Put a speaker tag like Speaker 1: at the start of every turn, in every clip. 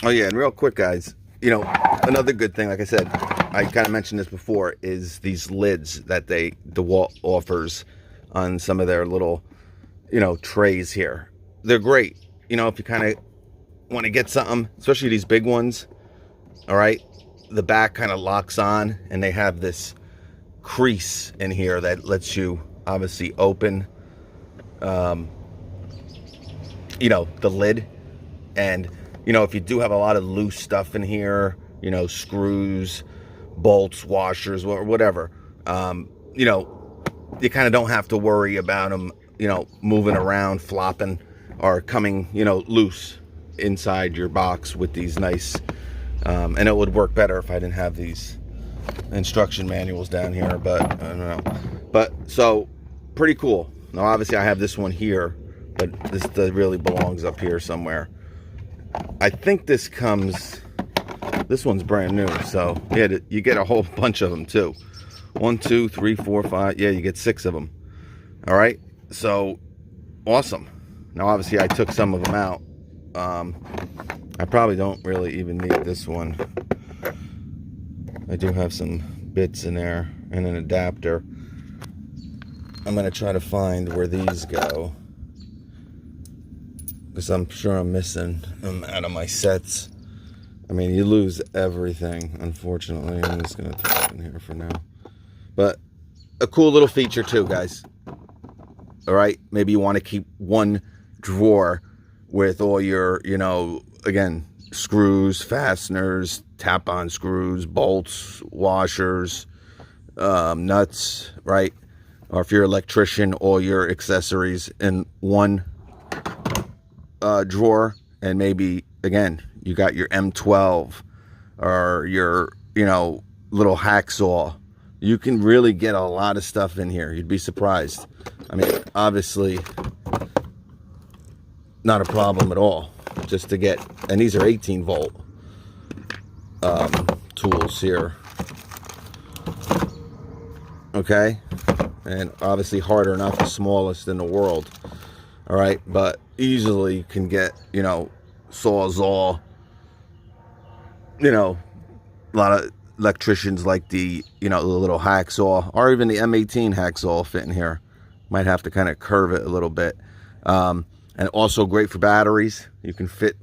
Speaker 1: Oh yeah, and real quick, guys, you know, another good thing, like I said, I kind of mentioned this before, is these lids that DeWalt offers on some of their little, trays here. They're great. If you kind of want to get something, especially these big ones, all right, the back kind of locks on, and they have this crease in here that lets you obviously open, the lid. And, if you do have a lot of loose stuff in here, screws, bolts, washers, or whatever, you kind of don't have to worry about them, moving around, flopping, or coming, loose inside your box with these nice, and it would work better if I didn't have these instruction manuals down here, but I don't know. But so pretty cool. Now obviously I have this one here, but this really belongs up here somewhere. I think this one's brand new, so yeah, you get a whole bunch of them too. 1, 2, 3, 4, 5. Yeah, you get 6 of them. All right, so awesome. Now obviously I took some of them out. I probably don't really even need this one. I do have some bits in there and an adapter. I'm gonna try to find where these go, because I'm sure I'm missing them out of my sets. I mean, you lose everything, unfortunately. I'm just gonna throw it in here for now. But a cool little feature too, guys. All right, maybe you want to keep one drawer with all your, again, screws, fasteners, tap-on screws, bolts, washers, nuts, right? Or if you're an electrician, all your accessories in one drawer. And maybe, again, you got your M12 or your, little hacksaw. You can really get a lot of stuff in here. You'd be surprised. I mean, obviously, not a problem at all. Just to get, and these are 18 volt tools here. Okay, and obviously harder, not the smallest in the world. All right, but easily can get, Sawzall. A lot of electricians like the little hacksaw, or even the M18 hacksaw fit in here. Might have to kind of curve it a little bit. And also great for batteries. You can fit,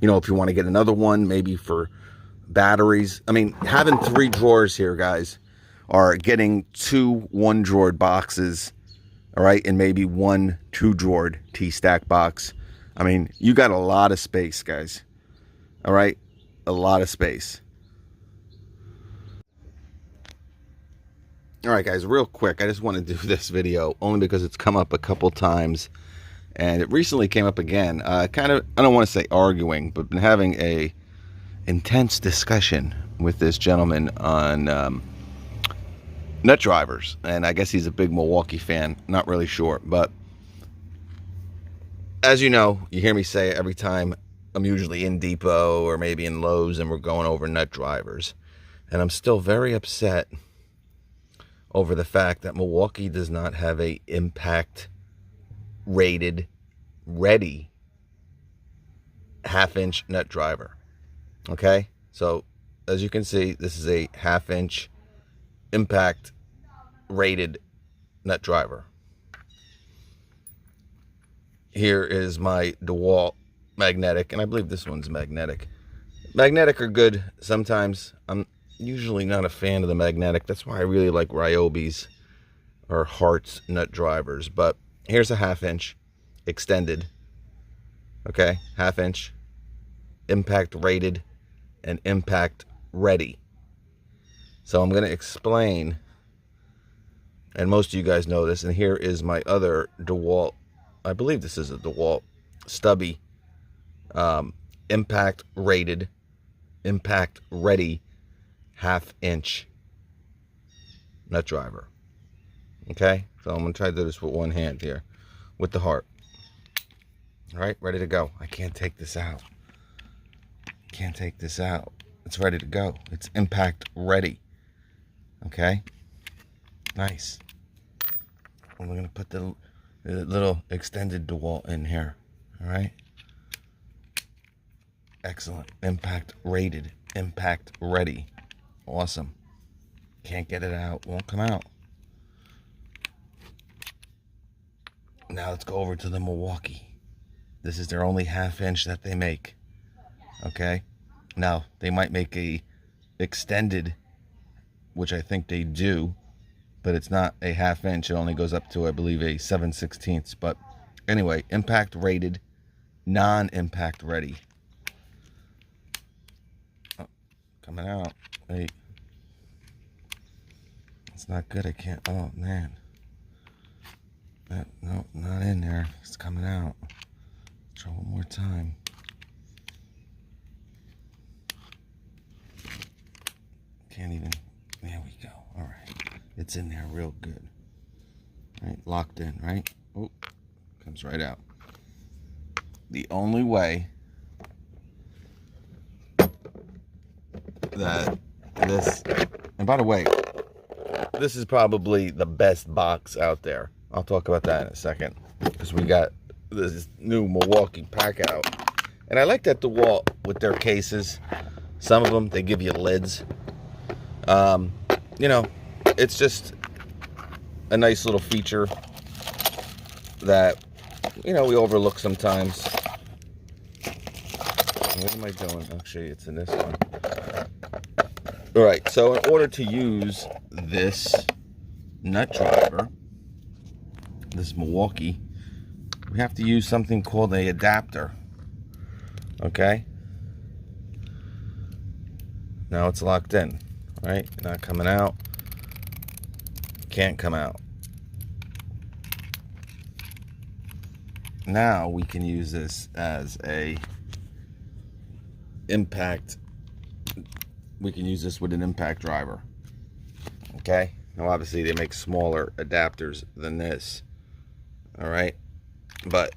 Speaker 1: if you want to get another one, maybe for batteries. I mean, having 3 drawers here, guys, or getting 2 1-drawered boxes, all right, and maybe 1 2-drawered TSTAK box. I mean, you got a lot of space, guys. All right, a lot of space. All right, guys, real quick, I just want to do this video only because it's come up a couple times, and it recently came up again. Kind of, I don't want to say arguing, but been having a intense discussion with this gentleman on nut drivers, and I guess he's a big Milwaukee fan. Not really sure, but as you know, you hear me say it every time. I'm usually in Depot or maybe in Lowe's, and we're going over nut drivers, and I'm still very upset over the fact that Milwaukee does not have a impact rated ready 1/2-inch nut driver. Okay, so as you can see, this is a 1/2-inch impact rated nut driver. Here is my DeWalt magnetic, and I believe this one's magnetic. Magnetic are good sometimes. I'm usually not a fan of the magnetic. That's why I really like Ryobi's or Hart's nut drivers. But here's a 1/2-inch extended. Okay, 1/2-inch impact rated and impact ready. So I'm going to explain, and most of you guys know this, and here is my other DeWalt. I believe this is a DeWalt stubby impact rated, impact ready 1/2-inch nut driver. Okay, so I'm gonna try to do this with one hand here with the heart. All right, ready to go. I can't take this out. Can't take this out. It's ready to go. It's impact ready. Okay, nice. And we're gonna put the little extended DeWalt in here. All right, Excellent. Impact rated. Impact ready. Awesome. Can't get it out. Won't come out. Now let's go over to the Milwaukee. This is their only 1/2 inch that they make. Okay. Now they might make a extended, which I think they do, but it's not a 1/2 inch. It only goes up to, I believe, a 7/16. But anyway, impact rated, non-impact ready. Oh, coming out. Wait. It's not good. I can't. Oh, man. No, not in there. It's coming out. Try one more time. Can't even. There we go. All right. It's in there real good. All right. Locked in, right? Oh, comes right out. The only way that this. And by the way, this is probably the best box out there. I'll talk about that in a second, because we got this new Milwaukee pack out. And I like that DeWalt with their cases. Some of them, they give you lids. You know, it's just a nice little feature that, you know, we overlook sometimes. What am I doing? Actually, it's in this one. All right, so in order to use this nut driver, this Milwaukee, we have to use something called an adapter. Okay? Now it's locked in, right? Not coming out. Can't come out. Now we can use this as a impact. We can use this with an impact driver. Okay? Now obviously they make smaller adapters than this. All right, but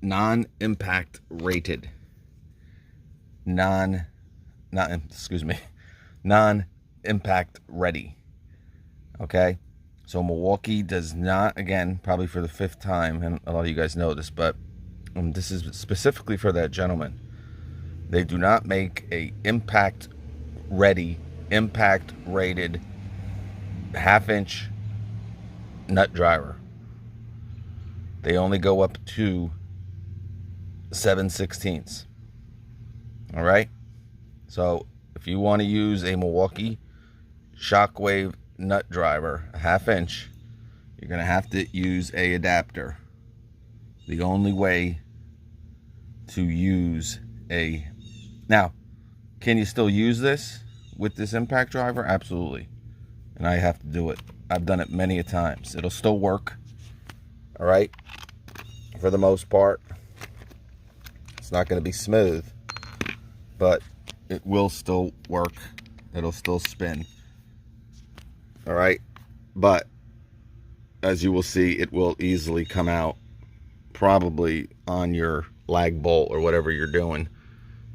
Speaker 1: non-impact rated, non-impact ready. Okay, so Milwaukee does not, again, probably for the 5th time, and a lot of you guys know this, but this is specifically for that gentleman. They do not make a impact ready, impact rated 1/2 inch nut driver. They only go up to 7/16. All right. So if you want to use a Milwaukee Shockwave nut driver, a 1/2 inch, you're going to have to use a adapter. The only way to use a... Now, can you still use this with this impact driver? Absolutely. And I have to do it. I've done it many a times. It'll still work. All right, for the most part. It's not going to be smooth, but it will still work. It'll still spin. All right, but as you will see, it will easily come out, probably on your lag bolt or whatever you're doing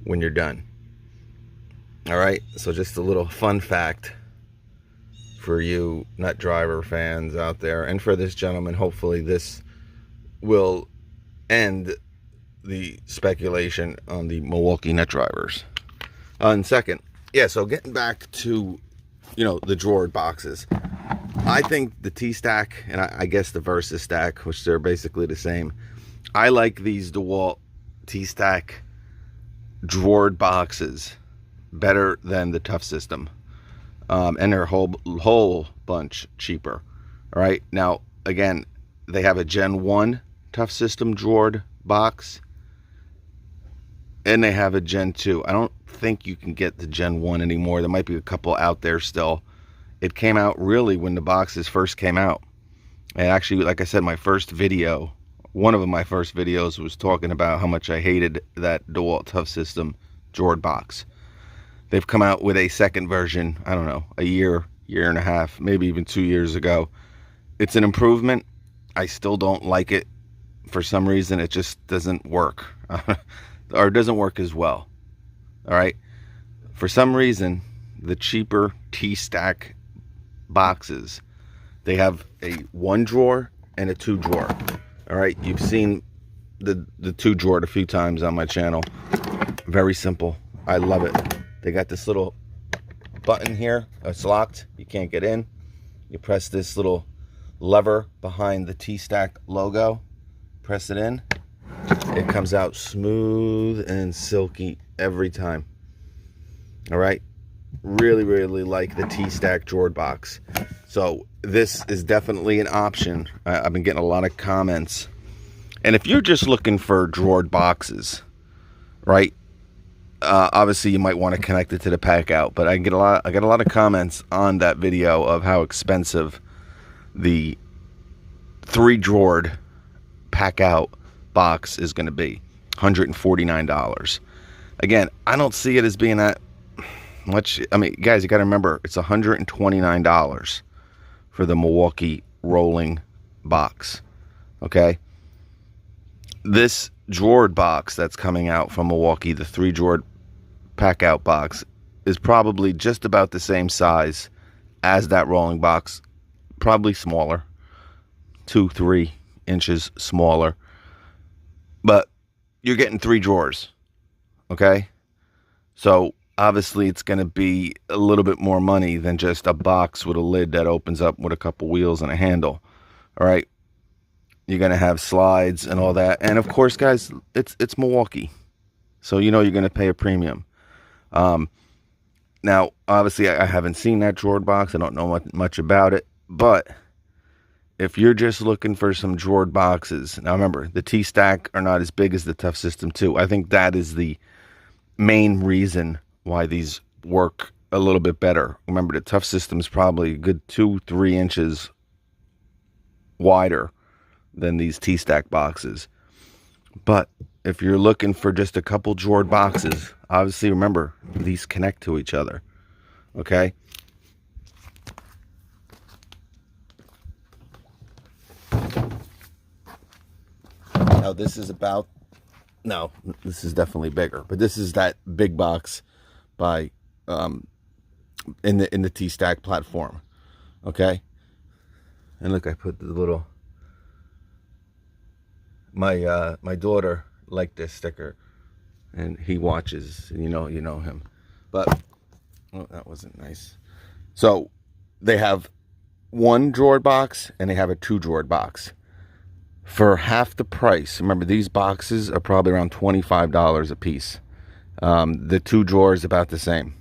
Speaker 1: when you're done. All right, so just a little fun fact for you nut driver fans out there, and for this gentleman. Hopefully this will end the speculation on the Milwaukee nut drivers. And second, yeah, so getting back to, you know, the drawer boxes, I think the TSTAK and I guess the Versus Stack, which they're basically the same, I like these DeWalt TSTAK drawer boxes better than the Tough System. And they're a whole bunch cheaper. All right, now again, they have a Gen 1 Tough System drawer box, and they have a Gen 2. I don't think you can get the Gen 1 anymore. There might be a couple out there still. It came out really when the boxes first came out. And actually, like I said, my first video, one of my first videos was talking about how much I hated that DeWalt Tough System drawer box. They've come out with a second version, I don't know, a year and a half, maybe even 2 years ago. It's an improvement. I still don't like it. For some reason, it just doesn't work. Or it doesn't work as well. All right? For some reason, the cheaper TSTAK boxes, they have a 1 drawer and a 2 drawer. All right? You've seen the 2 drawer a few times on my channel. Very simple. I love it. They got this little button here. It's locked. You can't get in. You press this little lever behind the TSTAK logo. Press it in. It comes out smooth and silky every time. All right. Really, really like the TSTAK Jord box. So this is definitely an option. I've been getting a lot of comments. And if you're just looking for drawered boxes, right? Obviously you might want to connect it to the pack out, but I got a lot of comments on that video of how expensive the 3 drawered pack out box is going to be. $149. Again, I don't see it as being that much. I mean, guys, you got to remember, it's $129 for the Milwaukee rolling box. Okay, this drawered box that's coming out from Milwaukee, the 3 drawered pack out box, is probably just about the same size as that rolling box, probably smaller, 2-3 inches smaller, but you're getting 3 drawers. Okay, so obviously it's going to be a little bit more money than just a box with a lid that opens up with a couple wheels and a handle. All right, you're going to have slides and all that, and of course, guys, it's Milwaukee, so you know you're going to pay a premium. Now obviously I haven't seen that drawered box. I don't know much about it, but if you're just looking for some drawered boxes, now remember, the TSTAK are not as big as the Tough System 2. I think that is the main reason why these work a little bit better. Remember, the Tough System is probably a good 2-3 inches wider than these TSTAK boxes. But if you're looking for just a couple drawered boxes, obviously remember, these connect to each other. Okay? Now this is about, no, this is definitely bigger, but this is that big box by in the TSTAK platform. Okay, and look, I put the little, my daughter liked this sticker, and he watches, you know him, but oh, that wasn't nice. So they have 1 drawered box and they have a 2 drawered box for half the price. Remember, these boxes are probably around $25 a piece. The 2 drawers about the same.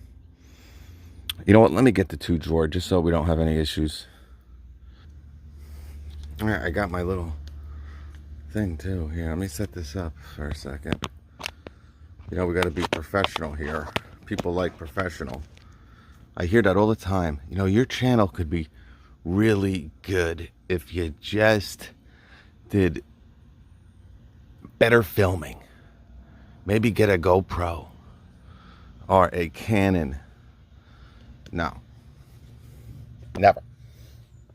Speaker 1: You know what? Let me get the 2 drawer just so we don't have any issues. All right, I got my little thing too here. Let me set this up for a second. You know, we got to be professional here. People like professional. I hear that all the time. You know, your channel could be really good if you just did better filming. Maybe get a GoPro or a Canon. No, never.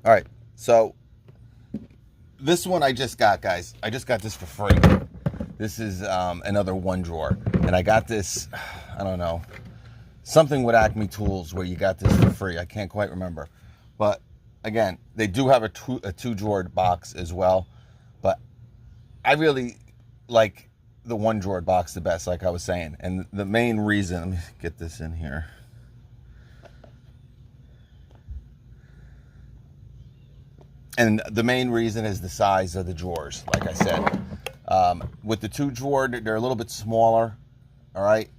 Speaker 1: All right, so this one I just got, guys. I just got this for free. This is another 1 drawer, and I got this, I don't know, something with Acme Tools where you got this for free. I can't quite remember, but again, they do have a 2 drawered box as well, but I really like the 1 drawered box the best, like I was saying. And the main reason, let me get this in here. And the main reason is the size of the drawers, like I said. With the 2 drawered, they're a little bit smaller, all right?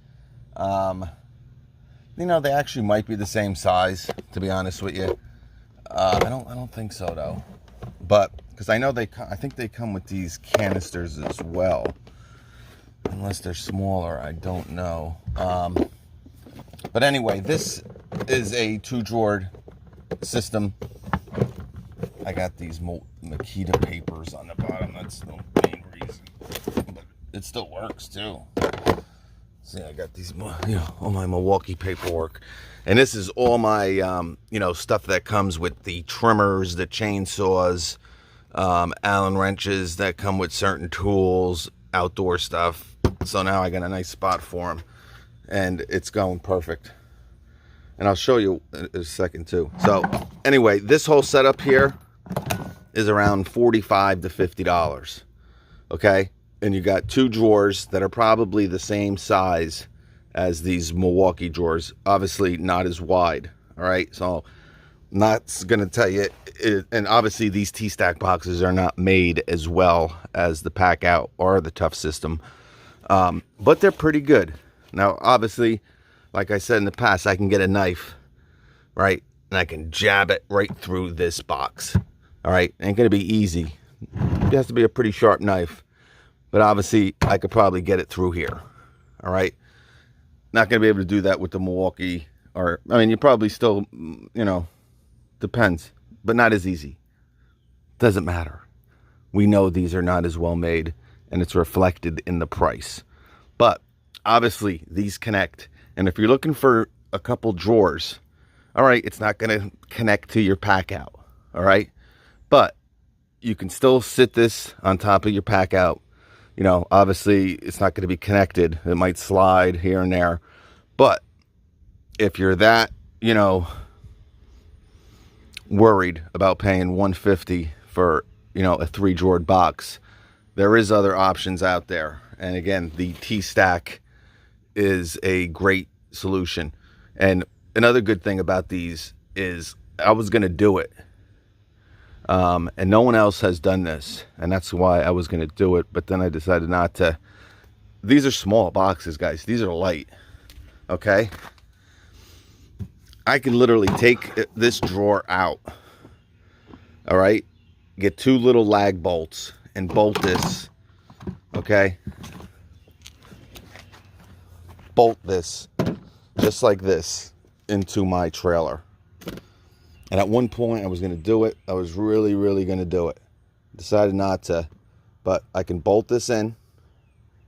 Speaker 1: You know, they actually might be the same size, to be honest with you. I don't think so, though. But, because I know I think they come with these canisters as well. Unless they're smaller, I don't know. But anyway, this is a 2 drawered system. I got these Makita papers on the bottom. That's the main reason. But it still works too. See, I got these, you know, all my Milwaukee paperwork. And this is all my, you know, stuff that comes with the trimmers, the chainsaws, Allen wrenches that come with certain tools, outdoor stuff. So now I got a nice spot for them. And it's going perfect. And I'll show you in a second too. So anyway, this whole setup here is around $45 to $50. Okay, and you got two drawers that are probably the same size as these Milwaukee drawers, obviously not as wide. All right, so I'm not gonna tell you and obviously these TSTAK boxes are not made as well as the Pack Out or the Tough System, but they're pretty good. Now obviously, like I said in the past, I can get a knife, right, and I can jab it right through this box. All right, ain't gonna be easy. It has to be a pretty sharp knife, but obviously I could probably get it through here. All right, not gonna be able to do that with the Milwaukee, or I mean, you probably still, you know, depends, but not as easy. Doesn't matter. We know these are not as well made, and it's reflected in the price. But obviously these connect, and if you're looking for a couple drawers, all right, it's not gonna connect to your Pack Out. All right, but you can still sit this on top of your Pack Out. You know, obviously it's not going to be connected. It might slide here and there. But if you're that, you know, worried about paying $150 for, you know, a 3-drawered box, there is other options out there. And again, the TSTAK is a great solution. And another good thing about these is I was going to do it. And no one else has done this, and that's why I was going to do it, but then I decided not to. These are small boxes, guys. These are light, okay? I can literally take this drawer out, all right? Get 2 little lag bolts and bolt this, okay? Bolt this, just like this, into my trailer. And at one point I was going to do it. I was really going to do it. Decided not to. But I can bolt this in.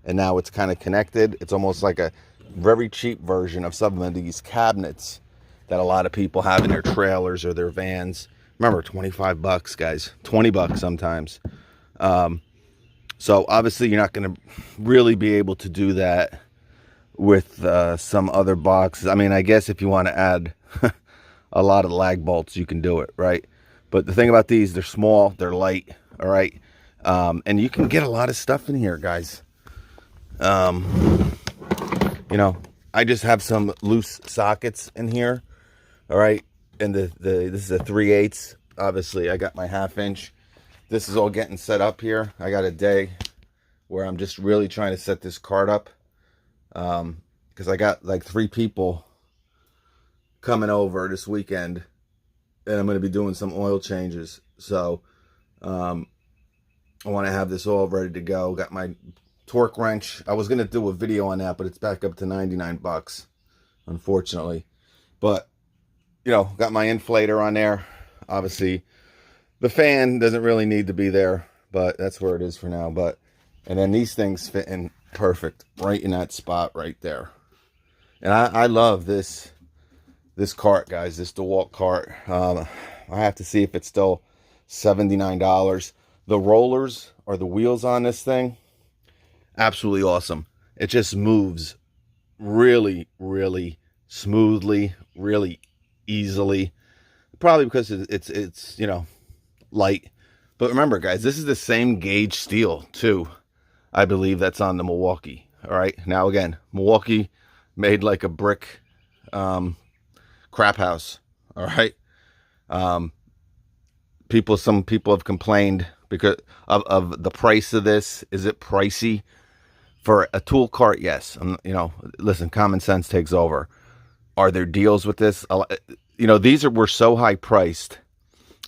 Speaker 1: And now it's kind of connected. It's almost like a very cheap version of some of these cabinets that a lot of people have in their trailers or their vans. Remember, 25 bucks, guys. 20 bucks sometimes. So obviously you're not going to really be able to do that with some other boxes. I mean, I guess if you want to add a lot of lag bolts, you can do it, right? But the thing about these, they're small, they're light, all right? And you can get a lot of stuff in here, guys. You know, I just have some loose sockets in here, all right? And this is a 3/8. Obviously, I got my 1/2 inch. This is all getting set up here. I got a day where I'm just really trying to set this cart up, because I got like 3 people coming over this weekend, and I'm going to be doing some oil changes. So I want to have this all ready to go. Got my torque wrench. I was going to do a video on that, but it's back up to 99 bucks, unfortunately. But, you know, got my inflator on there. Obviously, the fan doesn't really need to be there, but that's where it is for now. But, and then these things fit in perfect right in that spot right there. And I love this cart, guys, this DeWalt cart. I have to see if it's still $79. The rollers or the wheels on this thing, absolutely awesome. It just moves really smoothly, really easily. Probably because it's you know, light. But remember, guys, this is the same gauge steel too, I believe, that's on the Milwaukee. All right, now again, Milwaukee made like a brick crap house. All right. Some people have complained because of the price of this. Is it pricey for a tool cart? Yes. You know, listen, common sense takes over. Are there deals with this? You know, these were so high priced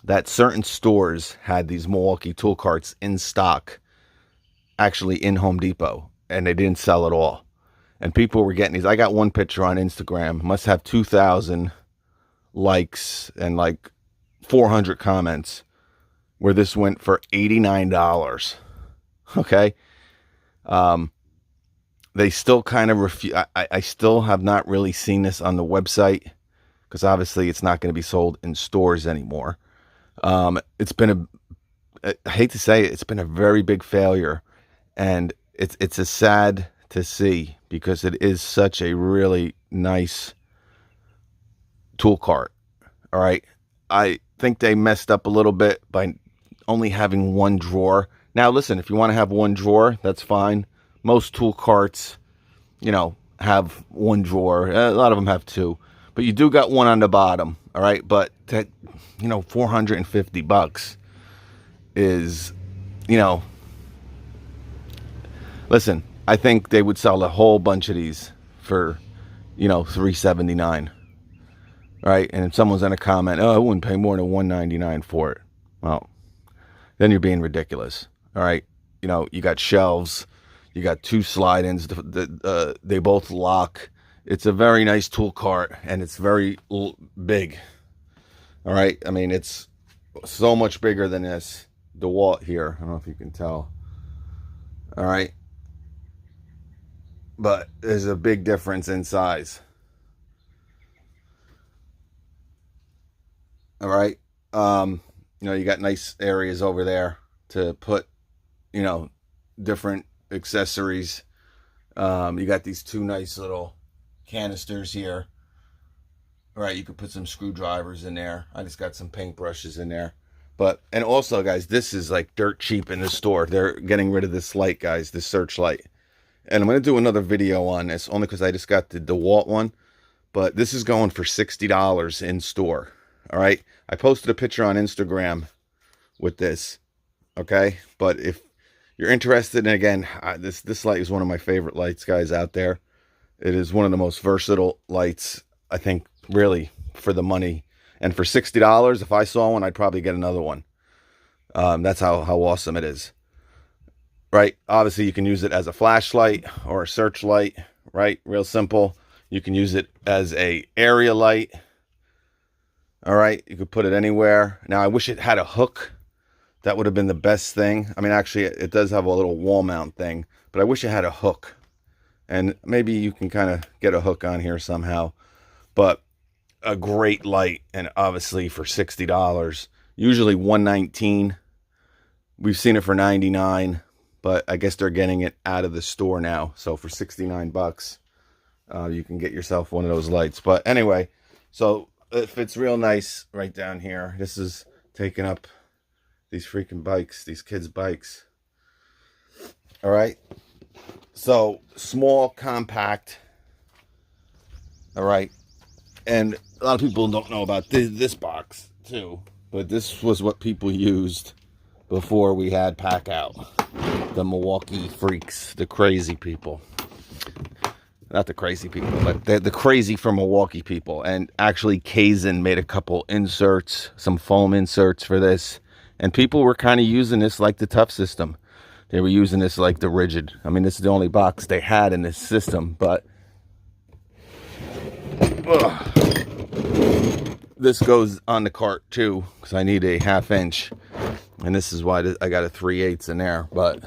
Speaker 1: that certain stores had these Milwaukee tool carts in stock, actually in Home Depot, and they didn't sell at all. And people were getting these. I got one picture on Instagram. Must have 2,000 likes and like 400 comments where this went for $89. Okay. They still kind of refuse. I still have not really seen this on the website because obviously it's not going to be sold in stores anymore. It's been I hate to say it, it's been a very big failure, and it's a sad to see because it is such a really nice tool cart. All right. I think they messed up a little bit by only having one drawer. Now, listen, if you want to have one drawer, that's fine. Most tool carts, you know, have one drawer. A lot of them have two. But you do got one on the bottom, all right? But, that, you know, $450 is, you know... Listen, I think they would sell a whole bunch of these for, you know, $379. Right? And if someone's gonna comment, oh, I wouldn't pay more than $199 for it. Well, then you're being ridiculous. All right? You know, you got shelves, you got two slide-ins, they both lock. It's a very nice tool cart, and it's very big. All right? I mean, it's so much bigger than this DeWalt here. I don't know if you can tell. All right? But there's a big difference in size. All right. You know, you got nice areas over there to put, you know, different accessories. You got these two nice little canisters here. All right. You could put some screwdrivers in there. I just got some paintbrushes in there. But, and also, guys, this is like dirt cheap in the store. They're getting rid of this light, guys, this searchlight. And I'm going to do another video on this only because I just got the DeWalt one. But this is going for $60 in store. All right. I posted a picture on Instagram with this. Okay. But if you're interested, and again, this light is one of my favorite lights, guys, out there. It is one of the most versatile lights, I think, really, for the money. And for $60, if I saw one, I'd probably get another one. That's how awesome it is. Right? Obviously, you can use it as a flashlight or a searchlight. Right? Real simple. You can use it as a area light. All right, you could put it anywhere. Now, I wish it had a hook. That would have been the best thing. I mean, actually, it does have a little wall mount thing, but I wish it had a hook. And maybe you can kind of get a hook on here somehow. But a great light, and obviously for $60. Usually $119. We've seen it for $99, but I guess they're getting it out of the store now. So for $69, you can get yourself one of those lights. But anyway, so... it fits real nice right down here. This is taking up these freaking bikes, these kids' bikes. All right. So small, compact. All right. And a lot of people don't know about this box too, but this was what people used before we had Pack Out. The Milwaukee freaks, the crazy people. Not the crazy people, but the crazy from Milwaukee people. And actually, Kazin made a couple inserts, some foam inserts for this. And people were kind of using this like the Tough System. They were using this like the Rigid. I mean, this is the only box they had in this system. But this goes on the cart too, because I need a 1/2 inch. And this is why I got a 3/8 in there. But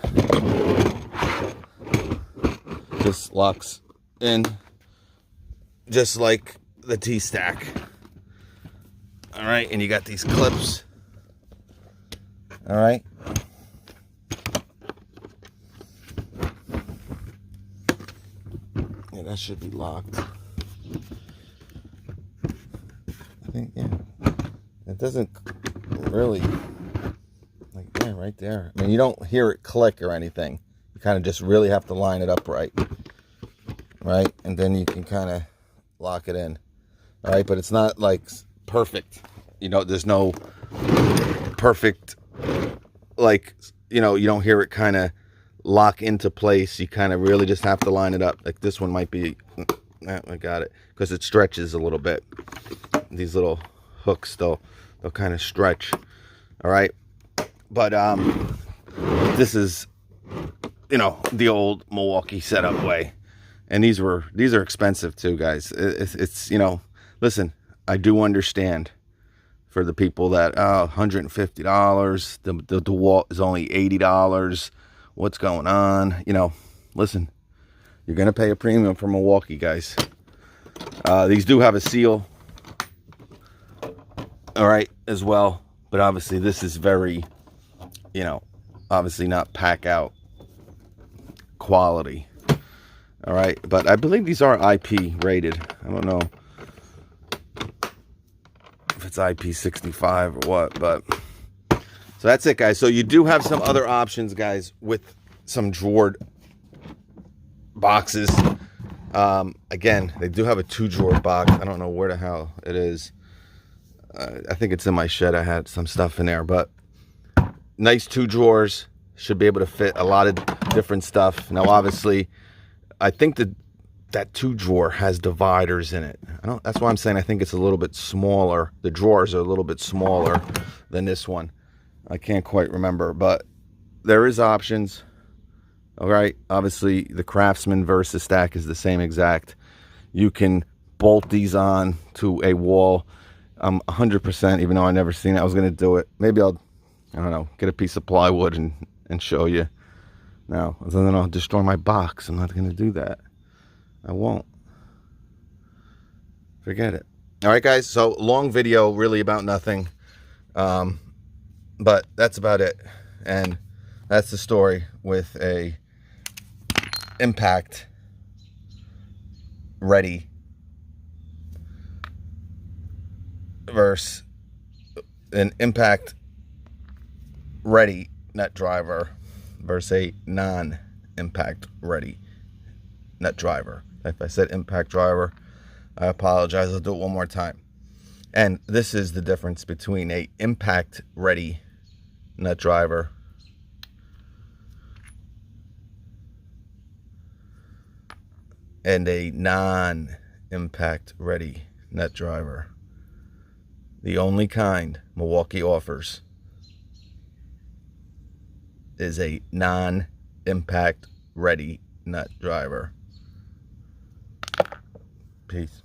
Speaker 1: this locks in just like the TSTAK. All right, and you got these clips. All right. Yeah, that should be locked. I think, yeah. It doesn't really, like, yeah, right there. I mean, you don't hear it click or anything. You kind of just really have to line it up right. Right, and then you can kind of lock it in. All right, but it's not like perfect. You know, there's no perfect, like, you know, you don't hear it kind of lock into place. You kind of really just have to line it up. Like this one might be, I got it, because it stretches a little bit. These little hooks, they'll kind of stretch. All right, but this is, you know, the old Milwaukee setup way. And these are expensive too, guys. It's you know, listen, I do understand for the people that $150, the DeWalt is only $80. What's going on? You know, listen, you're gonna pay a premium for Milwaukee, guys. These do have a seal, all right, as well. But obviously, this is very, you know, obviously not Pack Out quality. All right, but I believe these are IP rated. I don't know if it's IP65 or what, but So that's it, guys. So you do have some other options, guys, with some drawered boxes. Again, they do have a 2-drawer box. I don't know where the hell it is. I think it's in my shed. I had some stuff in there, but nice 2 drawers. Should be able to fit a lot of different stuff. Now, obviously, I think that 2-drawer has dividers in it. That's why I'm saying I think it's a little bit smaller. The drawers are a little bit smaller than this one. I can't quite remember, but there is options. All right, obviously the Craftsman versus Stack is the same exact. You can bolt these on to a wall. 100%, even though I never seen it. I was gonna do it. Maybe I don't know, get a piece of plywood and show you. Now, then I'll destroy my box. I'm not gonna do that. I won't. Forget it. All right, guys. So long video, really about nothing. But that's about it. And that's the story with a impact ready versus an impact ready nut driver versus a non-impact ready nut driver. If I said impact driver, I apologize. I'll do it one more time. And this is the difference between a impact ready nut driver and a non-impact ready nut driver. The only kind Milwaukee offers is a non-impact ready nut driver. Peace.